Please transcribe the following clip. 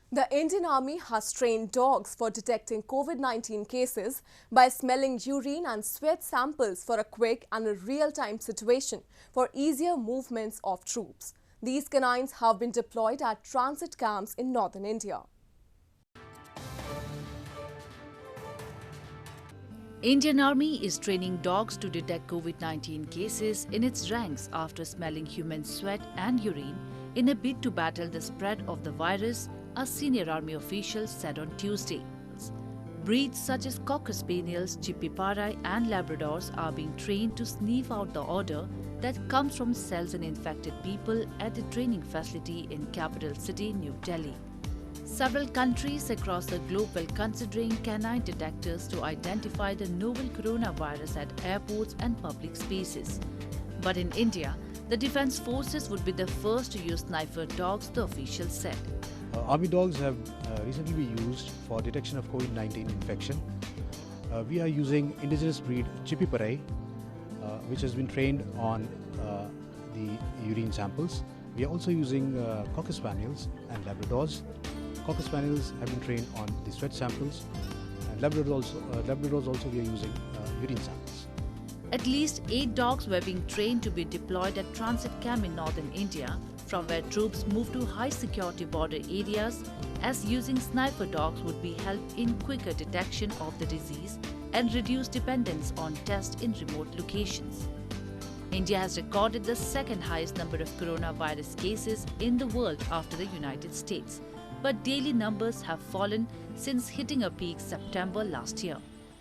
The Indian Army has trained dogs for detecting COVID-19 cases by smelling urine and sweat samples for a quick and a real-time situation for easier movements of troops. These canines have been deployed at transit camps in northern India. Indian Army is training dogs to detect COVID-19 cases in its ranks after smelling human sweat and urine in a bid to battle the spread of the virus, a senior army official said on Tuesday. Breeds such as Cocker Spaniels, Chippiparai and Labradors are being trained to sniff out the odor that comes from cells in infected people at the training facility in capital city New Delhi. Several countries across the globe are considering canine detectors to identify the novel coronavirus at airports and public spaces. But in India, the defense forces would be the first to use sniffer dogs, the official said. Army dogs have recently been used for detection of COVID-19 infection. We are using indigenous breed Chippiparai, which has been trained on the urine samples. We are also using Cocker Spaniels and Labradors. Cocker Spaniels have been trained on the sweat samples, and Labradors also we are using urine samples. At least 8 dogs were being trained to be deployed at transit camp in northern India, from where troops move to high-security border areas, as using sniper dogs would be help in quicker detection of the disease and reduce dependence on tests in remote locations. India has recorded the second highest number of coronavirus cases in the world after the United States, but daily numbers have fallen since hitting a peak September last year.